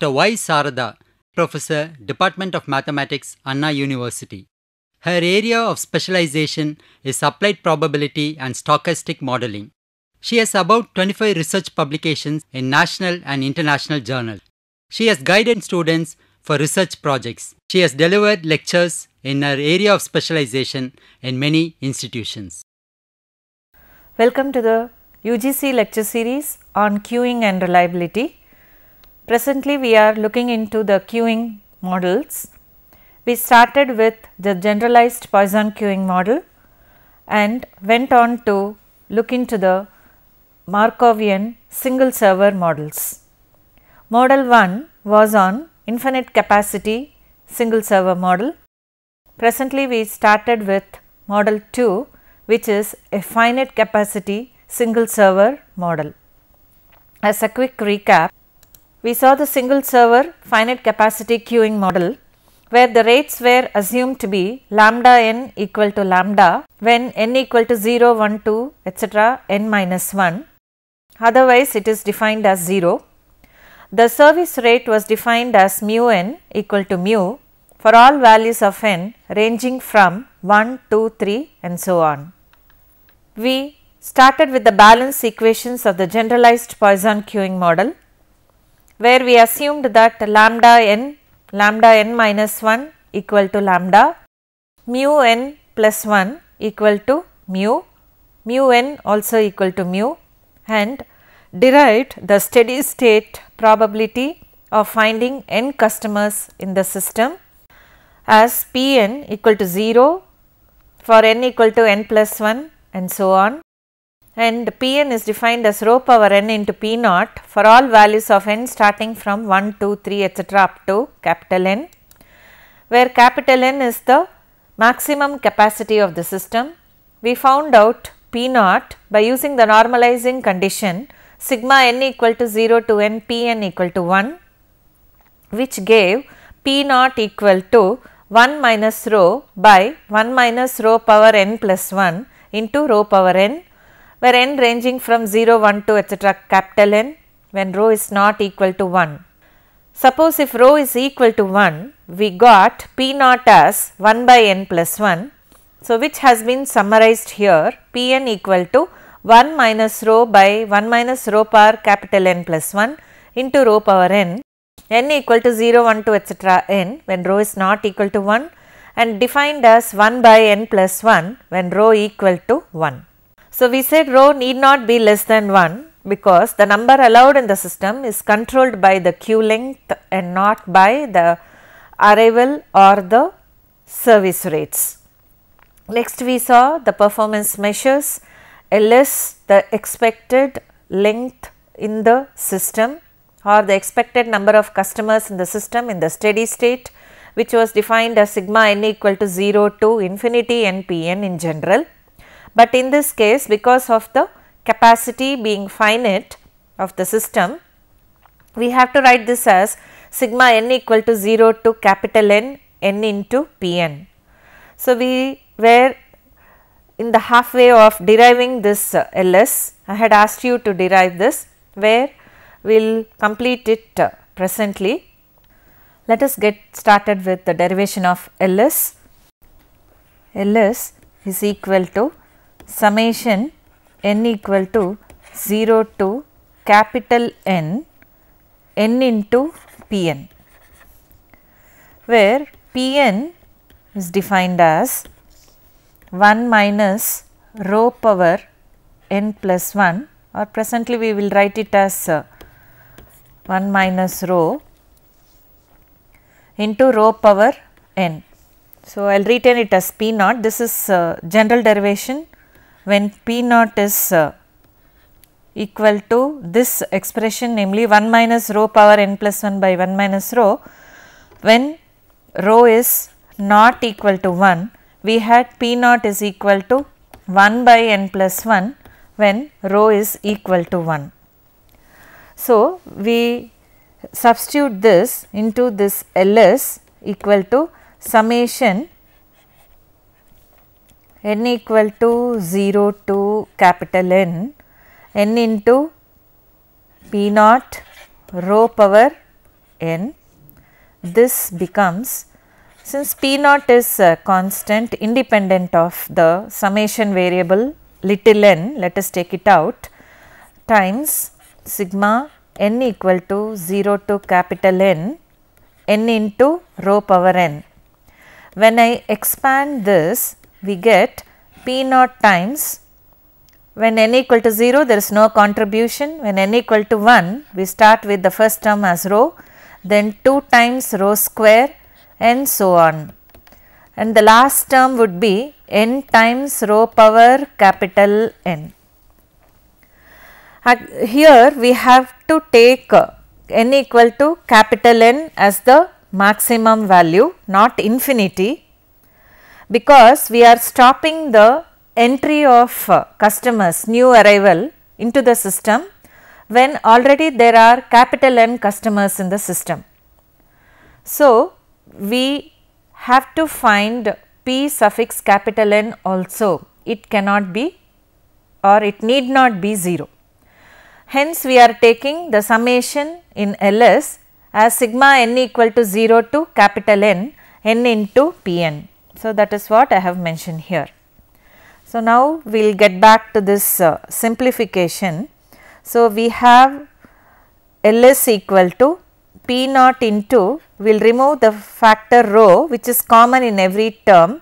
Dr. Y. Sarada, Professor, Department of Mathematics, Anna University. Her area of specialization is applied probability and stochastic modeling. She has about 25 research publications in national and international journals. She has guided students for research projects. She has delivered lectures in her area of specialization in many institutions. Welcome to the UGC lecture series on queuing and reliability. Presently, we are looking into the queuing models. We started with the generalized Poisson queuing model and went on to look into the Markovian single server models. Model 1 was on infinite capacity single server model. Presently, we started with model 2, which is a finite capacity single server model. As a quick recap, we saw the single server finite capacity queuing model where the rates were assumed to be lambda n equal to lambda when n equal to 0, 1, 2 etc. n minus 1, otherwise it is defined as 0. The service rate was defined as mu n equal to mu for all values of n ranging from 1, 2, 3 and so on. We started with the balance equations of the generalized Poisson queuing model, where we assumed that lambda n minus 1 equal to lambda, mu n plus 1 equal to mu n also equal to mu, and derived the steady state probability of finding n customers in the system as Pn equal to 0 for n equal to n plus 1 and so on, and Pn is defined as rho power n into P naught for all values of n starting from 1, 2, 3 etc. up to capital N, where capital N is the maximum capacity of the system. We found out P naught by using the normalizing condition sigma n equal to 0 to n Pn equal to 1, which gave P naught equal to 1 minus rho by 1 minus rho power n plus 1 into rho power n, where n ranging from 0, 1, 2 etc. capital N when rho is not equal to 1. Suppose if rho is equal to 1, we got P naught as 1 by n plus 1. So, which has been summarized here, Pn equal to 1 minus rho by 1 minus rho power capital N plus 1 into rho power n equal to 0, 1, 2 etc. n when rho is not equal to 1, and defined as 1 by n plus 1 when rho equal to 1. So, we said rho need not be less than 1 because the number allowed in the system is controlled by the queue length and not by the arrival or the service rates. Next, we saw the performance measures, LS, the expected length in the system or the expected number of customers in the system in the steady state, which was defined as sigma n equal to 0 to infinity n Pn in general. But in this case, because of the capacity being finite of the system, we have to write this as sigma n equal to 0 to capital N into Pn. So, we were in the halfway of deriving this LS. I had asked you to derive this, where we will complete it presently. Let us get started with the derivation of LS. LS is equal to summation n equal to 0 to capital N into Pn, where Pn is defined as 1 minus rho power n plus 1, or presently we will write it as 1 minus rho into rho power n. So, I will retain it as P naught. This is general derivation when P naught is equal to this expression, namely 1 minus rho power n plus 1 by 1 minus rho. When rho is not equal to 1, we had P naught is equal to 1 by n plus 1 when rho is equal to 1. So, we substitute this into this LS equal to summation n equal to 0 to capital N into P naught rho power n. This becomes, since P naught is a constant independent of the summation variable little n, let us take it out, times sigma n equal to 0 to capital N, n into rho power n. When I expand this, we get P naught times, when n equal to 0 there is no contribution, when n equal to 1 we start with the first term as rho, then 2 times rho square and so on, and the last term would be n times rho power capital N. Here we have to take n equal to capital N as the maximum value, not infinity, because we are stopping the entry of customers, new arrival into the system when already there are capital N customers in the system. So, we have to find P suffix capital N also, it cannot be or it need not be 0. Hence, we are taking the summation in LS as sigma n equal to 0 to capital N, n into Pn. So, that is what I have mentioned here. So, now we will get back to this simplification. So, we have Ls equal to P naught into, we will remove the factor rho which is common in every term,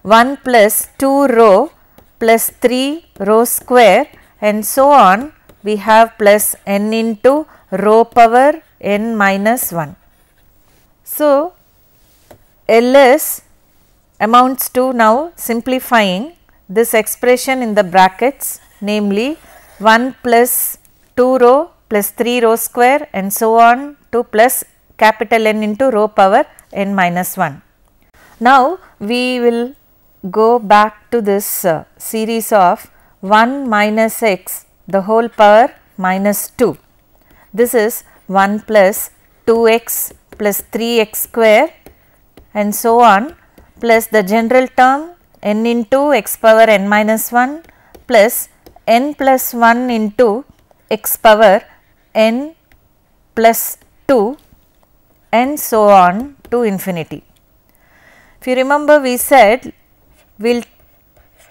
1 plus 2 rho plus 3 rho square and so on, we have plus n into rho power n minus 1. So, Ls amounts to, now simplifying this expression in the brackets, namely 1 plus 2 rho plus 3 rho square and so on to plus capital N into rho power n minus 1. Now, we will go back to this series of 1 minus x the whole power minus 2. This is 1 plus 2x plus 3x square and so on, plus the general term n into x power n minus 1 plus n plus 1 into x power n plus 2 and so on to infinity. If you remember, we said we will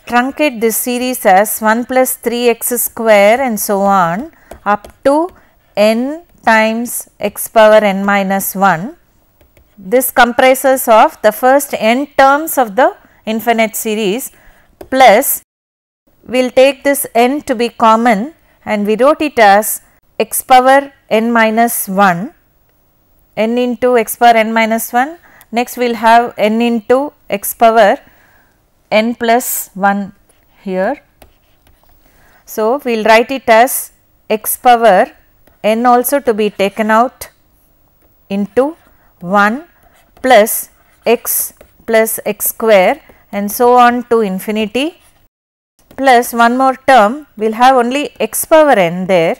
truncate this series as 1 plus 3x square and so on up to n times x power n minus 1. This comprises of the first n terms of the infinite series, plus we will take this n to be common and we wrote it as x power n minus 1, n into x power n minus 1. Next we will have n into x power n plus 1 here. So, we will write it as x power n also to be taken out into 1 plus x square and so on to infinity, plus one more term we will have only x power n there.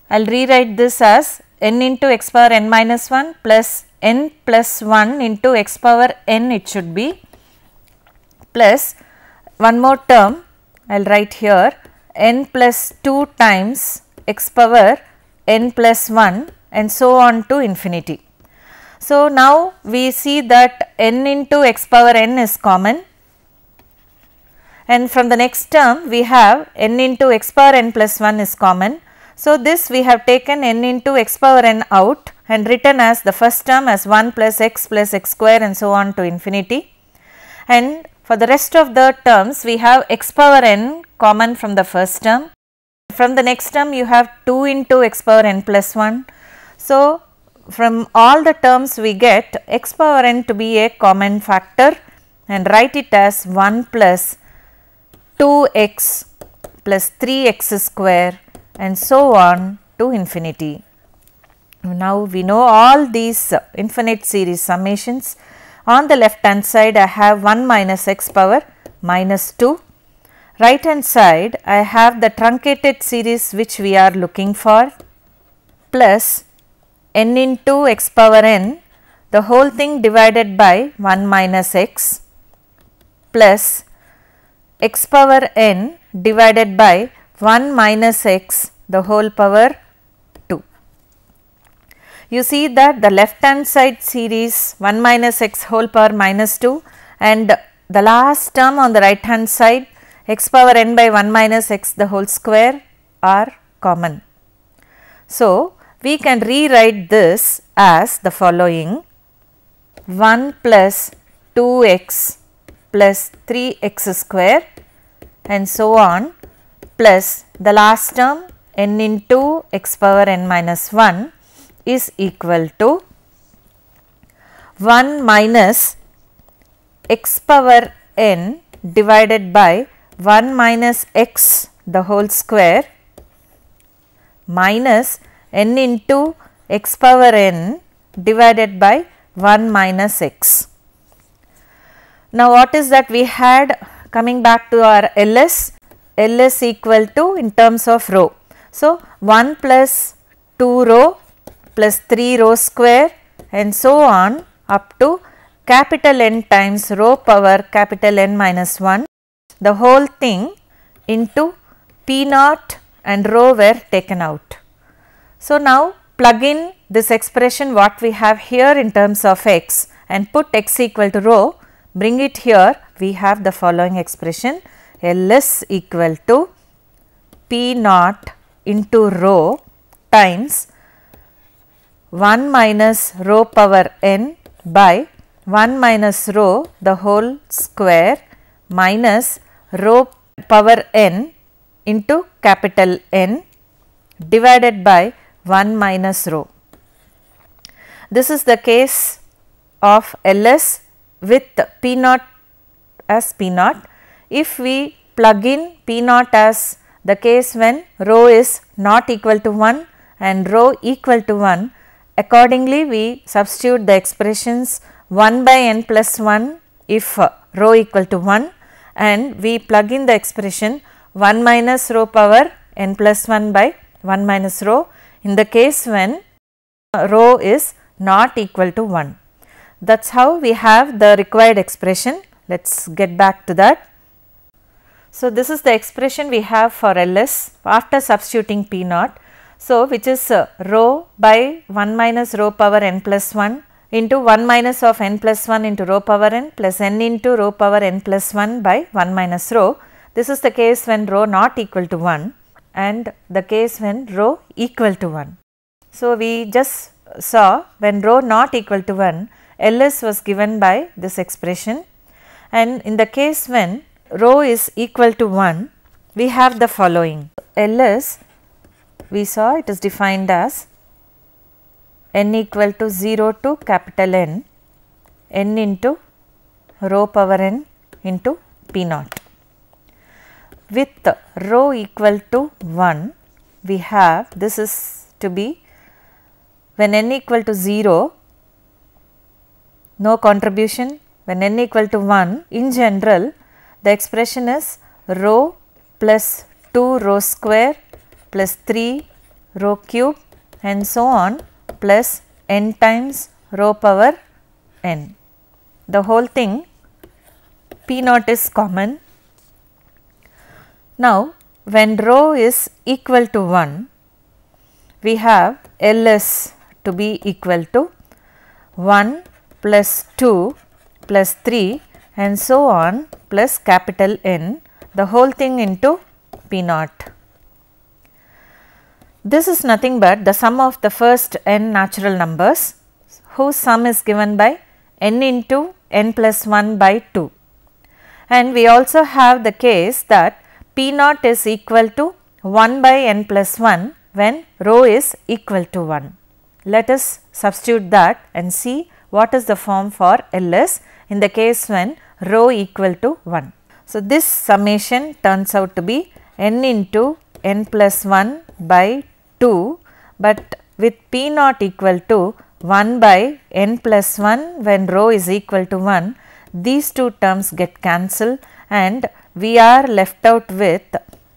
I will rewrite this as n into x power n minus 1 plus n plus 1 into x power n, it should be, plus one more term I will write here n plus 2 times x power n plus 1 and so on to infinity. So, now we see that n into x power n is common, and from the next term we have n into x power n plus 1 is common. So, this we have taken n into x power n out and written as the first term as 1 plus x square and so on to infinity, and for the rest of the terms we have x power n common from the first term. From the next term you have 2 into x power n plus 1. So, from all the terms we get x power n to be a common factor and write it as 1 plus 2x plus 3x square and so on to infinity. Now, we know all these infinite series summations. On the left hand side I have 1 minus x power minus 2. Right hand side I have the truncated series which we are looking for, plus n into x power n the whole thing divided by 1 minus x, plus x power n divided by 1 minus x the whole power 2. you see that the left hand side series 1 minus x whole power minus 2 and the last term on the right hand side x power n by 1 minus x the whole square are common. So, we can rewrite this as the following: 1 plus 2x plus 3x square and so on, plus the last term n into x power n minus 1 is equal to 1 minus x power n divided by 1 minus x the whole square minus n into x power n divided by 1 minus x. Now, what is that we had? Coming back to our LS equal to in terms of row. So, 1 plus 2 row plus 3 row square and so on up to capital N times row power capital N minus 1, the whole thing into P naught and row were taken out. So, now plug in this expression what we have here in terms of x and put x equal to row, bring it here, we have the following expression: LS equal to P naught into row times 1 minus row power n by 1 minus row the whole square minus row power n into capital N divided by 1 minus row. This is the case of LS with P naught as P naught. If we plug in P naught as the case when row is not equal to 1 and row equal to 1, accordingly we substitute the expressions 1 by n plus 1 if row equal to 1 and we plug in the expression 1 minus row power n plus 1 by 1 minus row in the case when row is not equal to 1. That is how we have the required expression. Let us get back to that. So, this is the expression we have for LS after substituting P naught. So, which is row by 1 minus row power n plus 1 into 1 minus of n plus 1 into row power n plus n into row power n plus 1 by 1 minus row. This is the case when row not equal to 1 and the case when row equal to 1. So, we just saw when row not equal to 1, LS was given by this expression, and in the case when row is equal to 1, we have the following: LS we saw it is defined as n equal to 0 to capital N, n into row power n into P naught. With row equal to 1, we have, this is to be when n equal to 0, no contribution. When n equal to 1, in general the expression is row plus 2 row square plus 3 row cube and so on plus n times row power n. The whole thing P naught is common. Now, when row is equal to 1, we have LS to be equal to 1 plus 2 plus 3 and so on plus capital N, the whole thing into P naught. This is nothing but the sum of the first n natural numbers whose sum is given by n into n plus 1 by 2. And we also have the case that P naught is equal to 1 by n plus 1 when row is equal to 1. Let us substitute that and see what is the form for LS in the case when row equal to 1. So, this summation turns out to be n into n plus 1 by 2, but with P naught equal to 1 by n plus 1 when row is equal to 1, these two terms get cancelled and we are left out with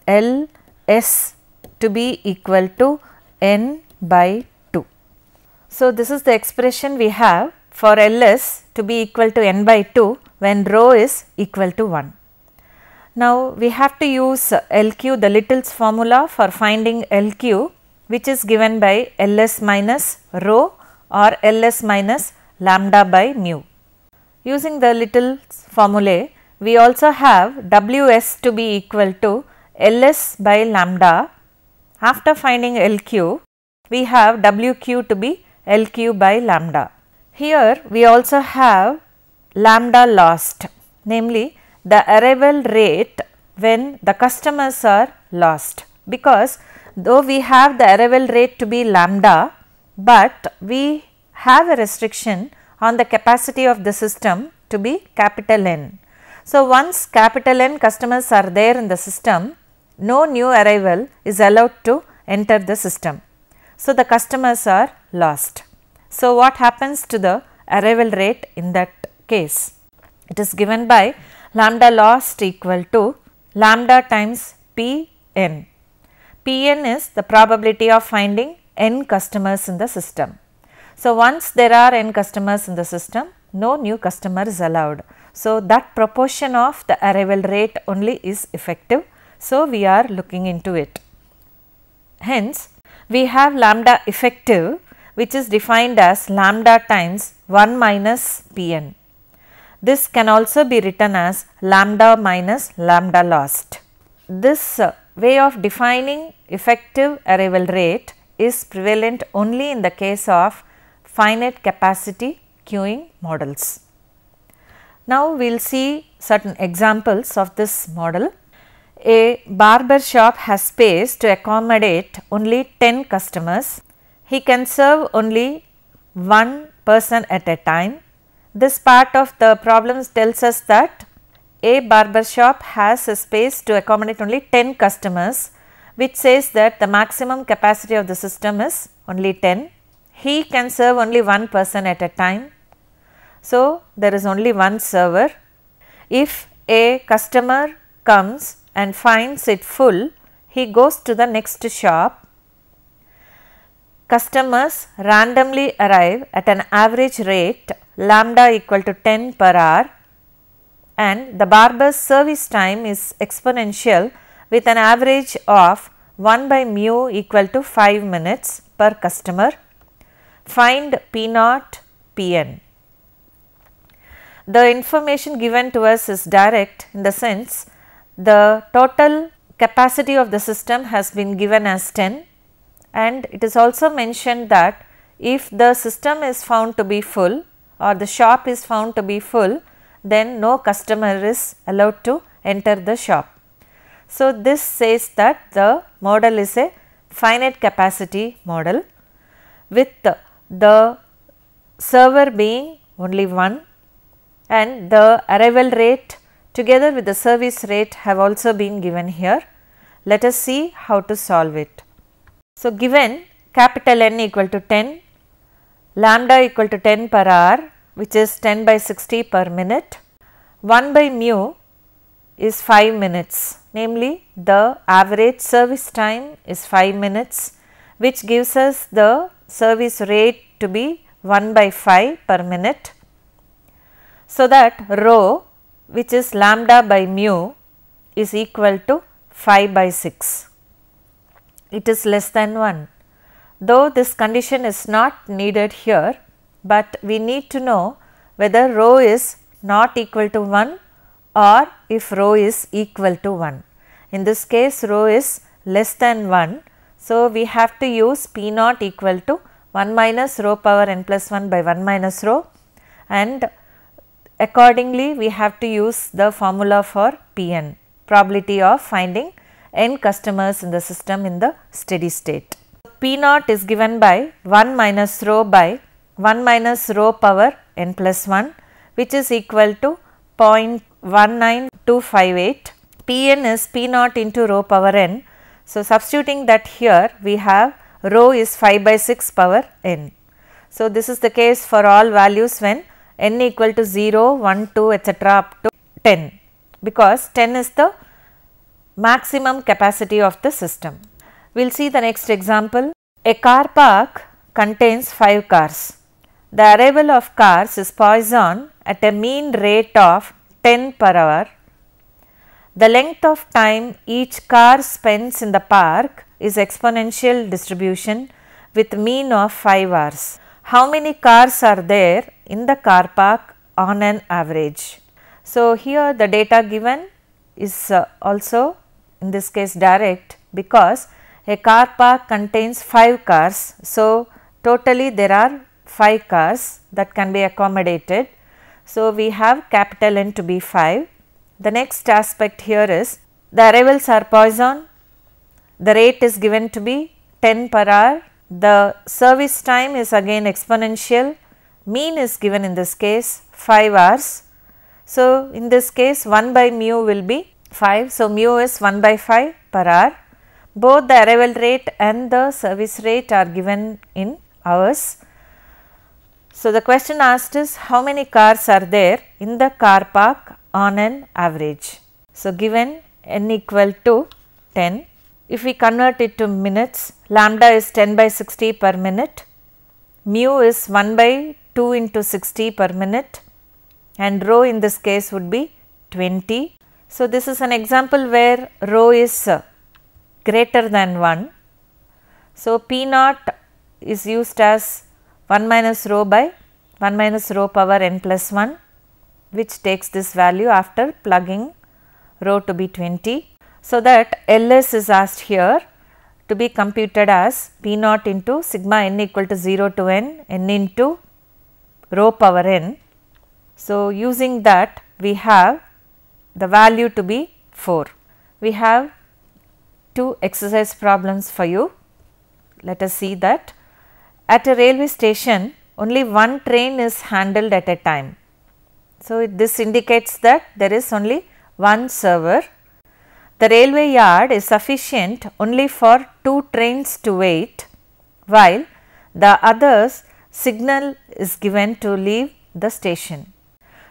LS to be equal to n by 2. So, this is the expression we have for LS to be equal to n by 2 when row is equal to 1. Now, we have to use LQ, the Little's formula for finding LQ, which is given by LS minus row or Ls minus lambda by mu. Using the little formulae, we also have Ws to be equal to Ls by lambda. After finding Lq, we have Wq to be Lq by lambda. Here we also have lambda lost, namely the arrival rate when the customers are lost, because though we have the arrival rate to be lambda, but we have a restriction on the capacity of the system to be capital N. So, once capital N customers are there in the system, no new arrival is allowed to enter the system. So, the customers are lost. So, what happens to the arrival rate in that case? It is given by lambda lost equal to lambda times Pn. Pn is the probability of finding n customers in the system. So, once there are n customers in the system, no new customer is allowed. So, that proportion of the arrival rate only is effective. So, we are looking into it. Hence, we have lambda effective, which is defined as lambda times 1 minus Pn. This can also be written as lambda minus lambda lost. This way of defining effective arrival rate is prevalent only in the case of finite capacity queuing models. Now, we will see certain examples of this model. A barber shop has space to accommodate only 10 customers. He can serve only one person at a time. This part of the problem tells us that a barber shop has a space to accommodate only 10 customers, which says that the maximum capacity of the system is only 10. He can serve only one person at a time. So, there is only one server. If a customer comes and finds it full, he goes to the next shop. Customers randomly arrive at an average rate lambda equal to 10 per hour, and the barber's service time is exponential with an average of 1 by mu equal to 5 minutes per customer. Find P naught Pn. The information given to us is direct in the sense the total capacity of the system has been given as 10, and it is also mentioned that if the system is found to be full or the shop is found to be full, then no customer is allowed to enter the shop. So, this says that the model is a finite capacity model with the server being only one, and the arrival rate together with the service rate have also been given here. Let us see how to solve it. So, given capital N equal to 10, lambda equal to 10 per hour, which is 10 by 60 per minute, 1 by mu is 5 minutes, namely the average service time is 5 minutes, which gives us the service rate to be 1 by 5 per minute. So, that rho, which is lambda by mu, is equal to 5 by 6. It is less than 1. Though this condition is not needed here, but we need to know whether rho is not equal to 1 or if rho is equal to 1. In this case, rho is less than 1. So, we have to use P naught equal to 1 minus rho power n plus 1 by 1 minus rho, and accordingly we have to use the formula for Pn, probability of finding n customers in the system in the steady state. P naught is given by 1 minus rho by 1 minus rho power n plus 1, which is equal to 0.19258. Pn is P naught into rho power n. So, substituting that here, we have rho is 5 by 6 power n. So, this is the case for all values when n equal to 0, 1, 2 etc. up to 10, because 10 is the maximum capacity of the system. We will see the next example. A car park contains 5 cars. The arrival of cars is Poisson at a mean rate of 10 per hour. The length of time each car spends in the park is exponential distribution with mean of 5 hours. how many cars are there in the car park on an average. So, here the data given is also in this case direct, because a car park contains 5 cars. So, totally there are 5 cars that can be accommodated. So, we have capital N to be 5. The next aspect here is the arrivals are Poisson, the rate is given to be 10 per hour, the service time is again exponential, mean is given in this case 5 hours. So, in this case 1 by mu will be 5. So, mu is 1 by 5 per hour. Both the arrival rate and the service rate are given in hours. So, the question asked is how many cars are there in the car park on an average. So, given n equal to 10, if we convert it to minutes, lambda is 10 by 60 per minute, mu is 1 by 2 into 60 per minute, and rho in this case would be 20. So, this is an example where rho is greater than 1. So, P naught is used as 1 minus rho by 1 minus rho power n plus 1, which takes this value after plugging rho to be 20. So, that Ls is asked here to be computed as P naught into sigma n equal to 0 to n into rho power n. So, using that we have the value to be 4. We have 2 exercise problems for you. Let us see that. At a railway station, only one train is handled at a time. So, this indicates that there is only one server. The railway yard is sufficient only for 2 trains to wait, while the others signal is given to leave the station.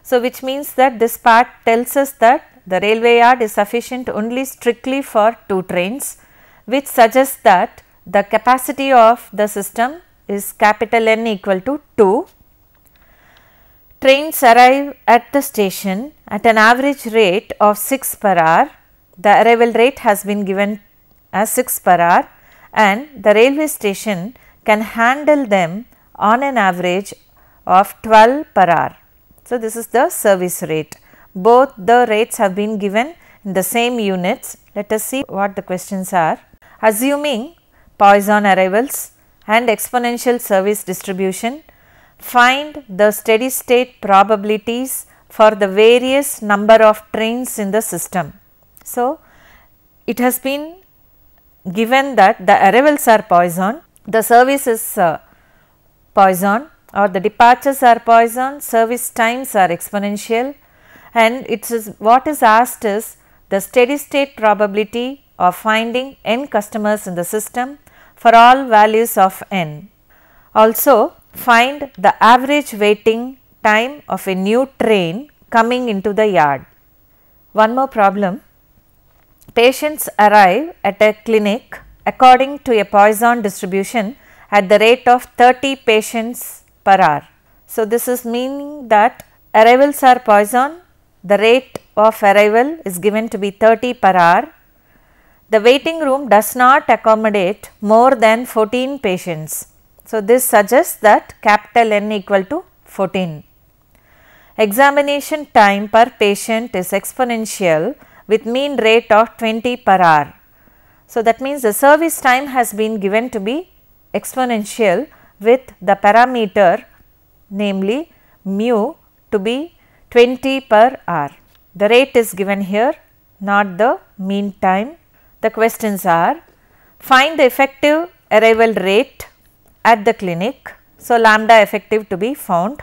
So, which means that this part tells us that the railway yard is sufficient only strictly for 2 trains, which suggests that the capacity of the system is capital N equal to 2. Trains arrive at the station at an average rate of 6 per hour. The arrival rate has been given as 6 per hour, and the railway station can handle them on an average of 12 per hour. So, this is the service rate. Both the rates have been given in the same units. Let us see what the questions are. Assuming Poisson arrivals and exponential service distribution, find the steady state probabilities for the various number of trains in the system. So, it has been given that the arrivals are Poisson, the service is Poisson, or the departures are Poisson, service times are exponential, and it is what is asked is the steady state probability of finding n customers in the system for all values of n. Also, find the average waiting time of a new train coming into the yard. One more problem. Patients arrive at a clinic according to a Poisson distribution at the rate of 30 patients per hour. So, this is meaning that arrivals are Poisson, the rate of arrival is given to be 30 per hour. The waiting room does not accommodate more than 14 patients. So, this suggests that capital N equal to 14. Examination time per patient is exponential with mean rate of 20 per hour. So, that means the service time has been given to be exponential with the parameter, namely mu, to be 20 per hour. The rate is given here, not the mean time. The questions are: find the effective arrival rate at the clinic. So, lambda effective to be found.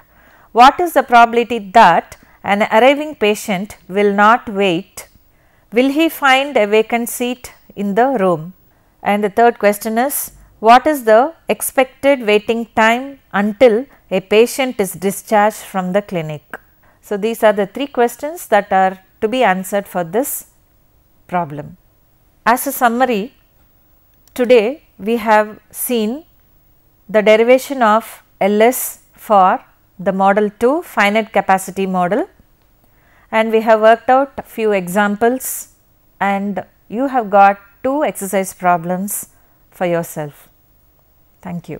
What is the probability that an arriving patient will not wait? Will he find a vacant seat in the room? And the third question is: what is the expected waiting time until a patient is discharged from the clinic? So, these are the 3 questions that are to be answered for this problem. As a summary, today we have seen the derivation of Ls for the model 2 finite capacity model, and we have worked out a few examples, and you have got 2 exercise problems for yourself. Thank you.